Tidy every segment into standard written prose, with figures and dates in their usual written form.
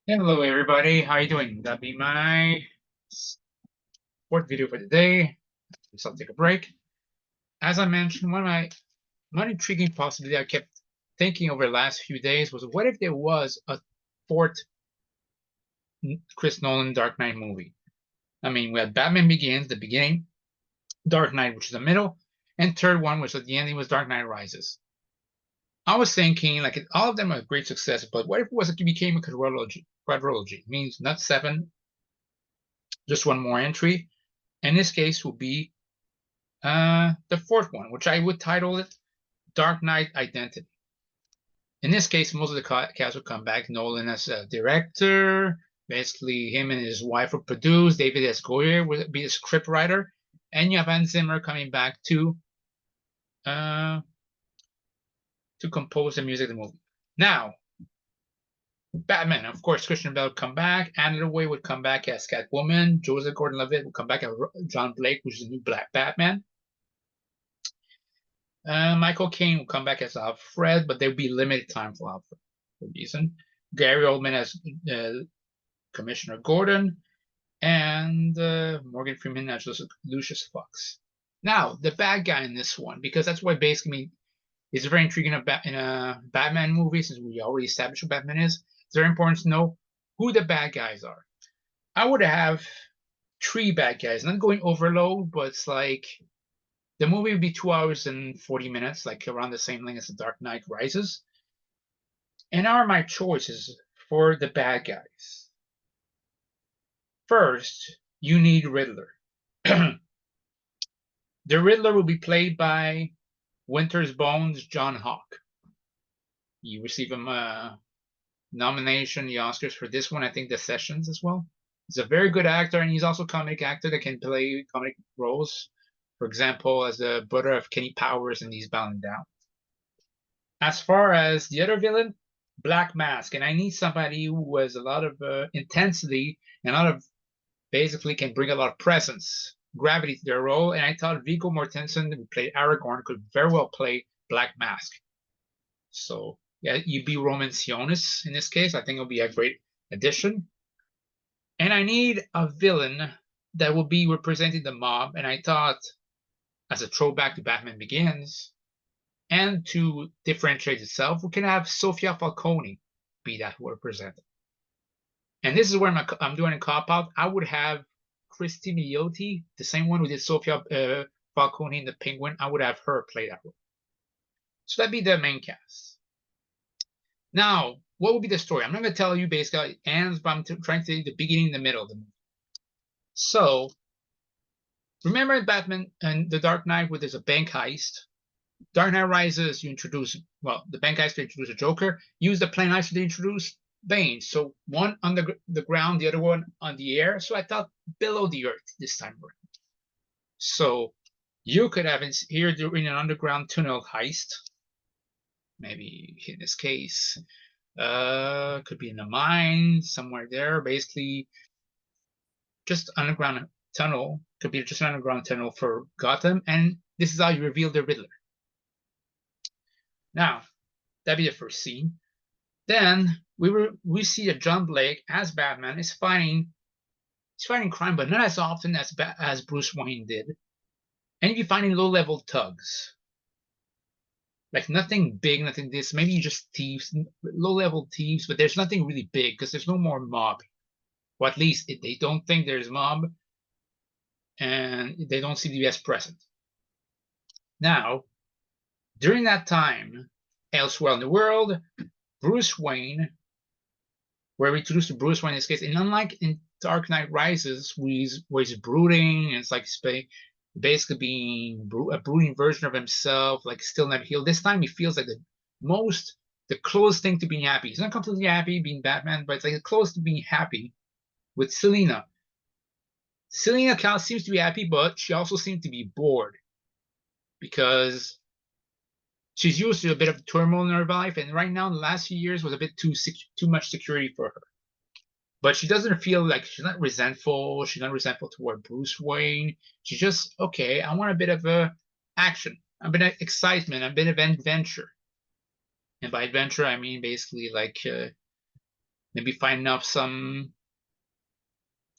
Hello everybody, how you doing? That'll be my fourth video for the day. So I'll take a break. As I mentioned, one intriguing possibility I kept thinking over the last few days was what if there was a fourth Chris Nolan Dark Knight movie? I mean, we had Batman Begins, the beginning, Dark Knight, which is the middle, and third one, which at the ending was Dark Knight Rises. I was thinking, like, all of them are great success, but what if it became a quadrilogy? Quadrilogy it means not seven, just one more entry. In this case, will be the fourth one, which I would title it Dark Knight Identity. In this case, most of the cast will come back. Nolan as a director, basically him and his wife will produce. David S. Goyer will be the script writer, and you have Hans Zimmer coming back uh, to compose the music of the movie. Now, Batman, of course, Christian Bale would come back. Anne Hathaway would come back as Catwoman. Joseph Gordon-Levitt would come back as John Blake, which is the new Black Batman. Michael Caine will come back as Alfred, but there'll be limited time for Alfred for reason. Gary Oldman as Commissioner Gordon, and Morgan Freeman as Lucius Fox. Now, the bad guy in this one, because that's what basically is very intriguing in a Batman movie, since we already established who Batman is. It's very important to know who the bad guys are. I would have three bad guys, not going overload, but it's like the movie would be 2 hours and 40 minutes, like around the same length as The Dark Knight Rises. And are my choices for the bad guys. First, you need Riddler. The Riddler will be played by Winter's Bones John Hawke. You receive him a nomination, the Oscars for this one. I think the Sessions as well. He's a very good actor, and he's also a comic actor that can play comic roles. For example, as the brother of Kenny Powers in These Bound Down. As far as the other villain, Black Mask, and I need somebody who has a lot of intensity and a lot of basically can bring a lot of presence, gravity to their role. And I thought Viggo Mortensen, who played Aragorn, could very well play Black Mask. So yeah, you'd be Roman Sionis in this case. I think it'll be a great addition. And I need a villain that will be representing the mob. And I thought, as a throwback to Batman Begins, and to differentiate itself, we can have Sofia Falcone be that who represented. And this is where I'm doing a cop out. I would have Christy Milioti, the same one who did Sofia Falcone in The Penguin. I would have her play that role. So that'd be the main cast. Now, what would be the story? I'm not going to tell you basically ends, but I'm trying to tell you the beginning, the middle of the movie. So, remember in Batman and The Dark Knight where there's a bank heist? Dark Knight Rises, you introduce, well, the bank heist to introduce a Joker. Use the plane heist to introduce Bane. So one on the ground, the other one on the air. So I thought below the earth this time around. So you could have here during an underground tunnel heist. Maybe in this case, could be in a mine somewhere there. Basically, just underground tunnel. Could be just an underground tunnel for Gotham. And this is how you reveal the Riddler. Now, that'd be the first scene. Then we see that John Blake as Batman is fighting crime, but not as often as Bruce Wayne did. And you're finding low-level thugs, like nothing big, nothing this. Maybe just thieves, low-level thieves, but there's nothing really big because there's no more mob. Or at least they don't think there's mob, and they don't see the U.S. present. Now, during that time, elsewhere in the world, Bruce Wayne, where we introduced to Bruce Wayne in this case, and unlike in Dark Knight Rises, where he's brooding, and it's like basically being a brooding version of himself, like still never healed. This time he feels like the closest thing to being happy. He's not completely happy being Batman, but it's like the closest to being happy with Selina. Selina kind of seems to be happy, but she also seems to be bored because she's used to a bit of turmoil in her life, and right now, in the last few years, was a bit too much security for her. But she doesn't feel like she's not resentful. She's not resentful toward Bruce Wayne. She's just okay. I want a bit of action, a bit of excitement, a bit of adventure. And by adventure, I mean basically like maybe find out some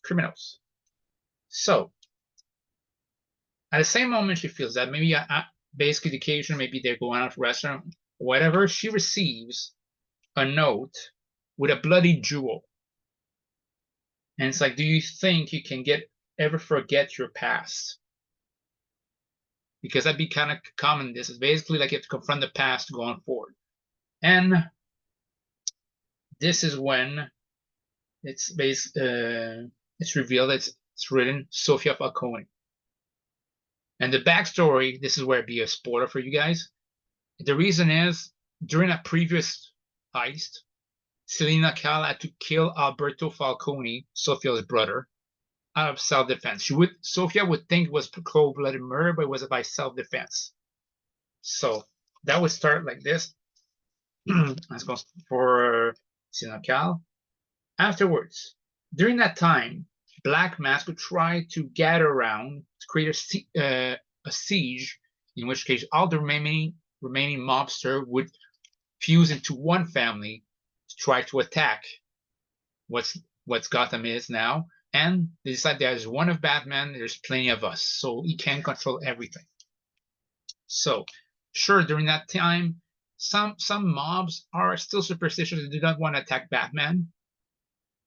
criminals. So at the same moment she feels that, maybe basically the occasion, maybe they're going out to a restaurant, whatever, she receives a note with a bloody jewel. And it's like, do you think you can ever forget your past? Because that'd be kind of common. This is basically like you have to confront the past going forward. And this is when it's revealed that it's written Sofia Falcone. And the backstory, this is where it'd be a spoiler for you guys. The reason is, during a previous heist, Selena Cal had to kill Alberto Falcone, Sofia's brother, out of self-defense. Sofia would think it was cold-blooded murder, but it was by self-defense. So that would start like this. I suppose for Selena Cal. Afterwards, during that time, Black Mask would try to gather around to create a siege, in which case all the remaining mobster would fuse into one family to try to attack what's Gotham is now. And they decide there's one of Batman, there's plenty of us, so he can control everything. So, sure, during that time, some mobs are still superstitious and do not want to attack Batman.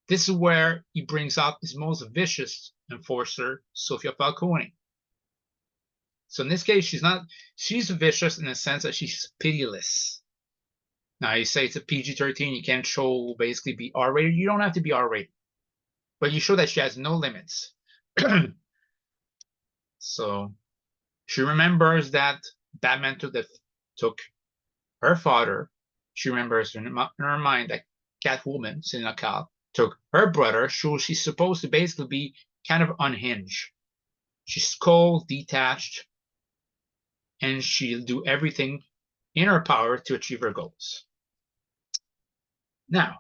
This is where he brings out his most vicious enforcer, Sofia Falcone. So in this case, she's vicious in the sense that she's pitiless. Now you say it's a PG-13, you can't show basically be R-rated. You don't have to be R-rated, but you show that she has no limits. So she remembers that Batman took her father. She remembers in her mind that Catwoman, Selena Kyle, took her brother, so she's supposed to basically be kind of unhinged. She's cold, detached, and she'll do everything in her power to achieve her goals. Now,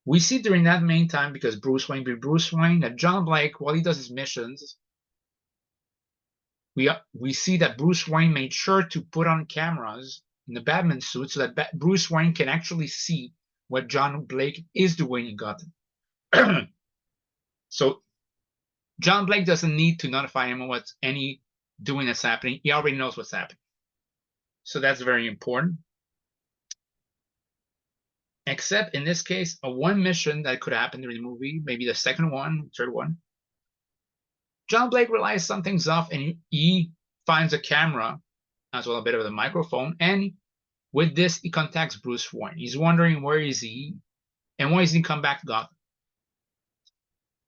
we see during that main time, because Bruce Wayne be Bruce Wayne, that John Blake, while he does his missions, we see that Bruce Wayne made sure to put on cameras in the Batman suit so that Bruce Wayne can actually see what John Blake is doing in Gotham. So John Blake doesn't need to notify him of what's any doing that's happening. He already knows what's happening. So that's very important. Except in this case, a one mission that could happen during the movie, maybe the second one, third one. John Blake realizes something's off, and he finds a camera, as well a bit of the microphone, and with this, he contacts Bruce Wayne. He's wondering where is he, and why doesn't he come back to Gotham?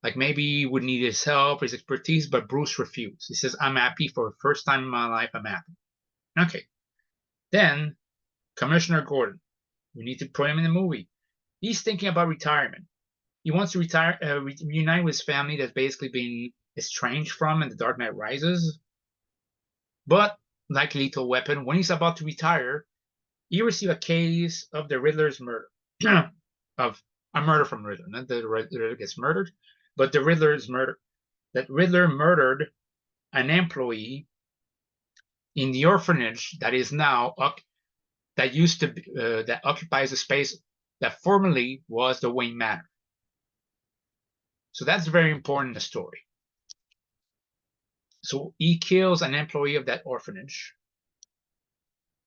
Like maybe he would need his help, his expertise, but Bruce refused. He says, I'm happy for the first time in my life, I'm happy. Okay. Then, Commissioner Gordon. We need to put him in the movie. He's thinking about retirement. He wants to retire, reunite with his family that's basically been estranged from in The Dark Knight Rises. But, like Lethal Weapon, when he's about to retire, he receives a case of the Riddler's murder. Of a murder from Riddler. Not that the Riddler gets murdered, but the Riddler's murder. That Riddler murdered an employee in the orphanage that is now that used to be, that occupies a space that formerly was the Wayne Manor. So that's very important in the story. So he kills an employee of that orphanage,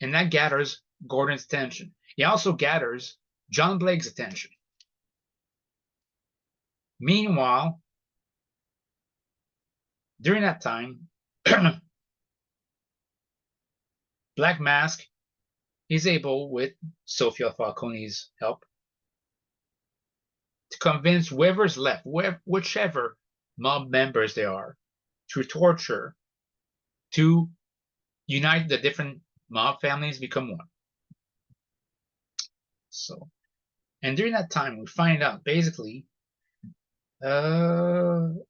and that gathers Gordon's attention. He also gathers John Blake's attention. Meanwhile, during that time, Black Mask is able, with Sofia Falcone's help, to convince whoever's left, whichever mob members they are, through torture, to unite the different mob families, become one. So, and during that time, we find out basically, John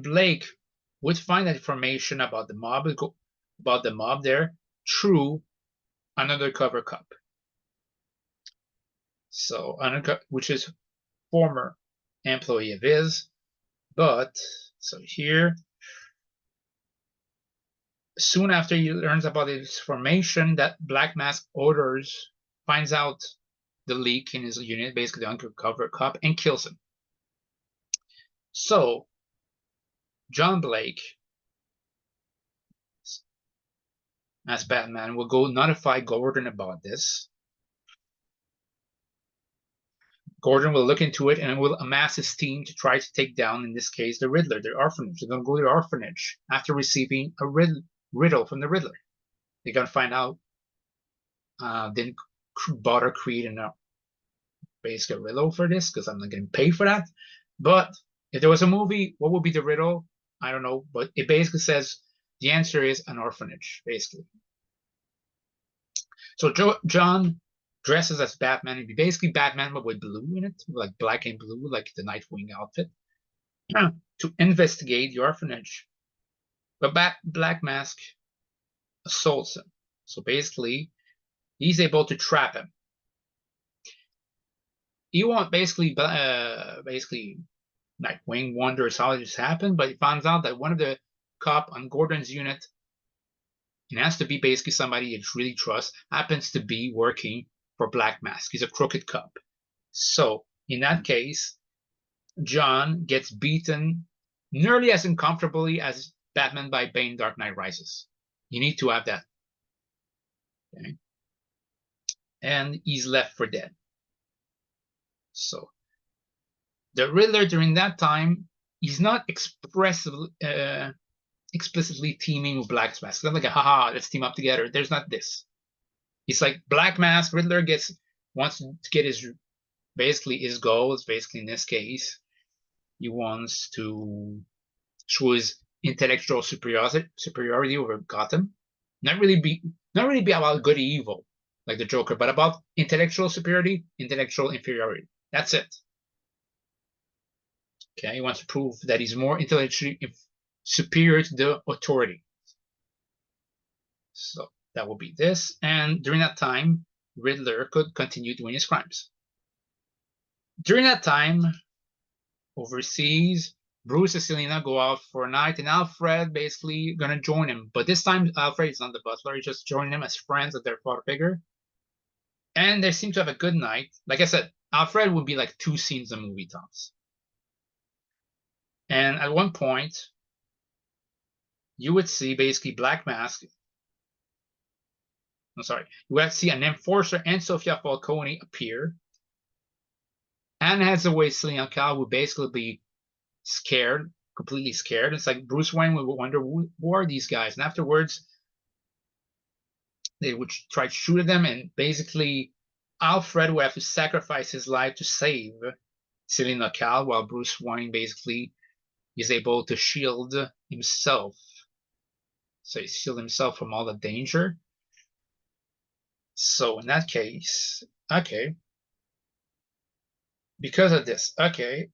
Blake would find that information about the mob there through an undercover cop. So, which is former employee of his, but so here, soon after he learns about this information, that Black Mask finds out the leak in his unit, basically the undercover cop, and kills him. So John Blake, as Batman, will go notify Gordon about this. Gordon will look into it and will amass his team to try to take down, in this case, the Riddler, the orphanage. They're going to go to the orphanage after receiving a riddle from the Riddler. They're going to find out didn't bother creating a basic riddle for this because I'm not getting paid for that. But if there was a movie, what would be the riddle? I don't know. But it basically says the answer is an orphanage, basically. So John dresses as Batman. It'd be basically Batman, but with blue in it, like black and blue, like the Nightwing outfit, to investigate the orphanage. But Black Mask assaults him. So basically, he's able to trap him. He won't basically Nightwing wonders how this happened, but he finds out that one of the cop on Gordon's unit, and has to be basically somebody he really trusts, happens to be working for Black Mask. He's a crooked cop. So in that case, John gets beaten nearly as uncomfortably as Batman by Bane Dark Knight Rises. You need to have that. Okay? And he's left for dead. So the Riddler during that time, he's not explicitly teaming with Black Mask. It's not like haha, let's team up together. There's not this. It's like Black Mask, Riddler wants to get his goals. Basically, in this case, he wants to show his intellectual superiority over Gotham. Not really be about good or evil like the Joker, but about intellectual superiority, intellectual inferiority. That's it. Okay, he wants to prove that he's more intellectually superior to the authority. So that will be this. And during that time, Riddler could continue doing his crimes. During that time, overseas, Bruce and Selina go out for a night, and Alfred basically gonna join him. But this time, Alfred is not the butler; he's just joining them as friends of their father figure. And they seem to have a good night. Like I said, Alfred would be like 2 scenes in movie tops. And at one point, you would see basically Black Mask. I'm sorry. You would see an enforcer and Sofia Falcone appear. And as the way Selina Kyle would basically be scared, completely scared. It's like Bruce Wayne would wonder, who are these guys? And afterwards, they would try to shoot at them, and basically Alfred would have to sacrifice his life to save Selina Kyle, while Bruce Wayne basically is able to shield himself. So he shield himself from all the danger. So in that case, okay. Because of this, okay.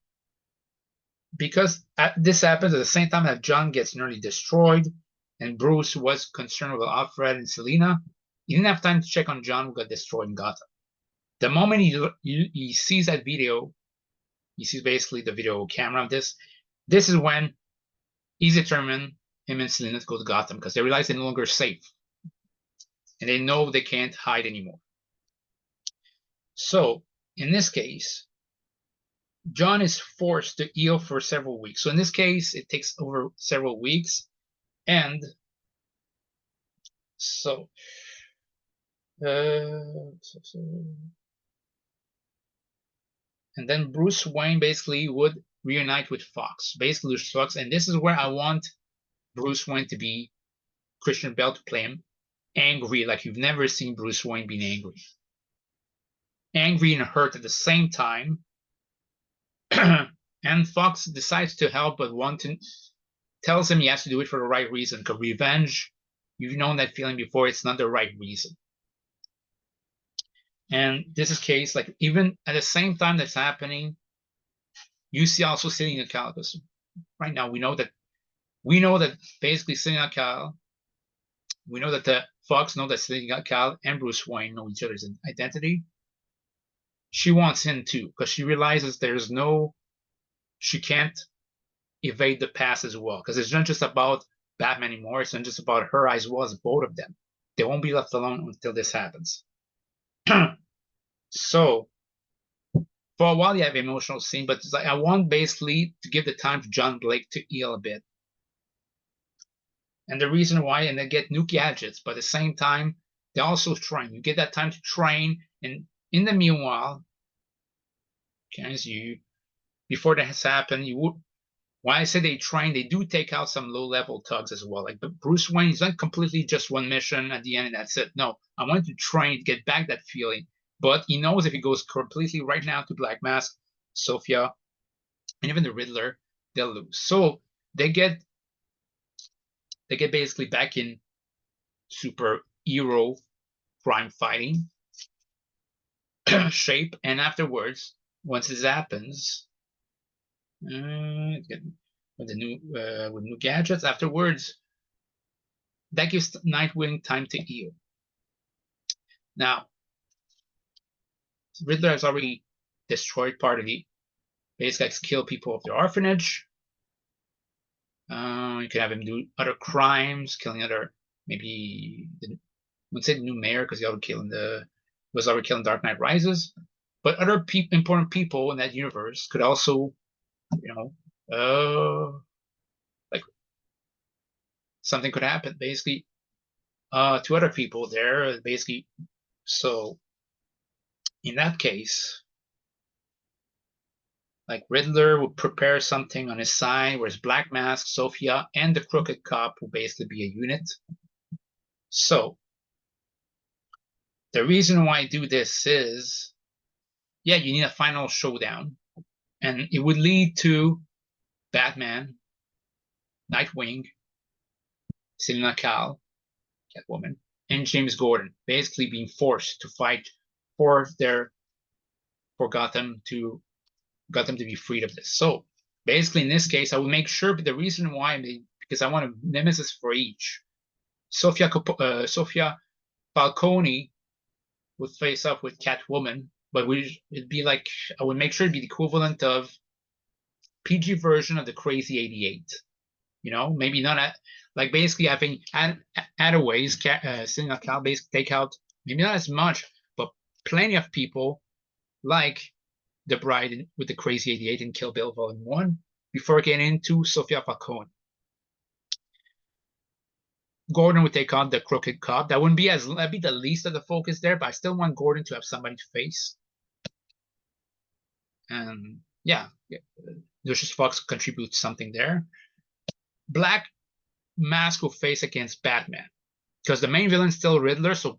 Because this happens at the same time that John gets nearly destroyed, and Bruce was concerned about Alfred and Selina. He didn't have time to check on John, who got destroyed in Gotham. The moment he sees that video, he sees basically the video camera of this. This is when he's determined, him and Selina, to go to Gotham because they realize they're no longer safe, and they know they can't hide anymore. So in this case, John is forced to heal for several weeks. So in this case, it takes over several weeks, and so. And then Bruce Wayne basically would reunite with Fox, basically with Fox, and this is where I want Bruce Wayne to be, Christian Bale to play him, angry, like you've never seen Bruce Wayne being angry. Angry and hurt at the same time. And Fox decides to help, but tells him he has to do it for the right reason, because revenge, you've known that feeling before, it's not the right reason. And this is case, like even at the same time that's happening, you see also Selina Kyle, because right now we know that basically Selina Kyle, we know that the Fox know that Selina Kyle and Bruce Wayne know each other's identity. She wants him too, because she realizes she can't evade the past as well, because it's not just about Batman anymore, it's not just about her as well as both of them. They won't be left alone until this happens. So for a while you have emotional scene, but it's like I want basically to give the time to John Blake to heal a bit. And the reason why, and they get new gadgets, but at the same time, they also train. You get that time to train, and in the meanwhile, guys, you before that has happened, you would. Why I say they train, they do take out some low-level thugs as well. Like, but Bruce Wayne is not completely just one mission at the end and that's it. No, I want to train to get back that feeling. But he knows if he goes completely right now to Black Mask, Sophia, and even the Riddler, they'll lose. So they get basically back in superhero crime fighting shape, and afterwards, once this happens, with new gadgets, afterwards, that gives Nightwing time to heal. Now, Riddler has already destroyed part of the basically killed people of the orphanage. You can have him do other crimes, killing other maybe I wouldn't say the new mayor because he was already killing Dark Knight Rises, but other important people in that universe could also, like something could happen basically to other people there basically. So in that case, like Riddler would prepare something on his side, whereas Black Mask, Sophia, and the Crooked Cop will basically be a unit. So the reason why I do this is, yeah, you need a final showdown, and it would lead to Batman, Nightwing, Selina Kyle, Catwoman, and James Gordon basically being forced to fight for Gotham to be freed of this. So basically, in this case, I will make sure. But the reason why, because I want a nemesis for each. Sophia Falcone would face up with Catwoman, but it'd be like I would make sure it'd be the equivalent of PG version of the Crazy 88. Maybe not like basically having Ataways, Selina Kyle basically take out maybe not as much, but plenty of people like the Bride with the Crazy 88 and Kill Bill Volume 1 before getting into Sophia Falcone. Gordon would take on the Crooked Cop. That'd be the least of the focus there, but I still want Gordon to have somebody to face. And yeah, Lucius Fox contributes something there. Black Mask will face against Batman because the main villain is still Riddler, so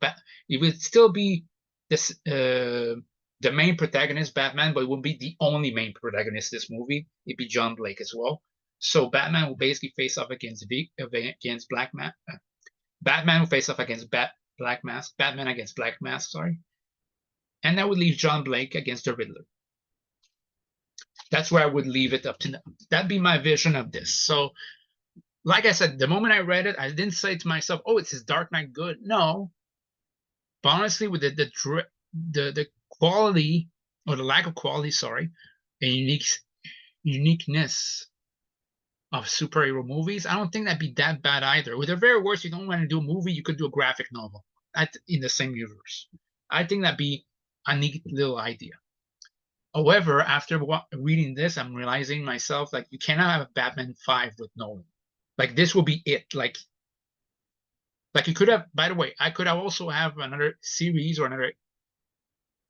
it would still be this the main protagonist, Batman, but it wouldn't be the only main protagonist this movie. It'd be John Blake as well. So Batman will basically face off against Black Mask. Batman will face off against Black Mask. Batman against Black Mask, sorry. And that would leave John Blake against the Riddler. That's where I would leave it up to now. That'd be my vision of this. So, like I said, the moment I read it, I didn't say to myself, "Oh, it's his Dark Knight good." No, but honestly, with the quality or the lack of quality, sorry, and uniqueness of superhero movies, I don't think that'd be that bad either. With the very worst, you don't want to do a movie, you could do a graphic novel in the same universe. I think that'd be a neat little idea. However, after reading this, I'm realizing myself like you cannot have a Batman 5 with Nolan. Like this will be it. Like you could have. By the way, I could also have another series or another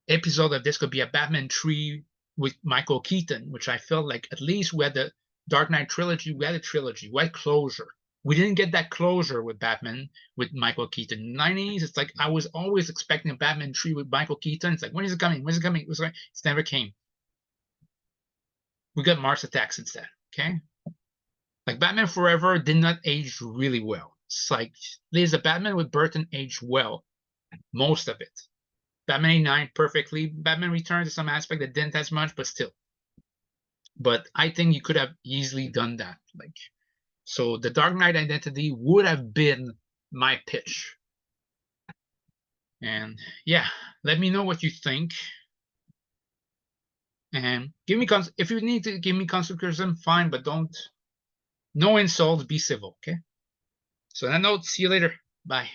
episode of this could be a Batman 3 with Michael Keaton, which I felt like at least we had the Dark Knight trilogy. We had a trilogy. We had closure. We didn't get that closure with Batman with Michael Keaton. In the 90s, it's like I was always expecting a Batman 3 with Michael Keaton. It's like, when is it coming? When is it coming? It never came. We got Mars Attacks instead. Okay? Like Batman Forever did not age really well. It's like there's a Batman with Burton aged well. Most of it. Batman 89 perfectly. Batman Returns is some aspect that didn't as much, but still. But I think you could have easily done that. Like, so the Dark Knight identity would have been my pitch. And yeah, let me know what you think. And give me if you need to give me constructive criticism, fine, but no insults, be civil, okay? So on that note, see you later. Bye.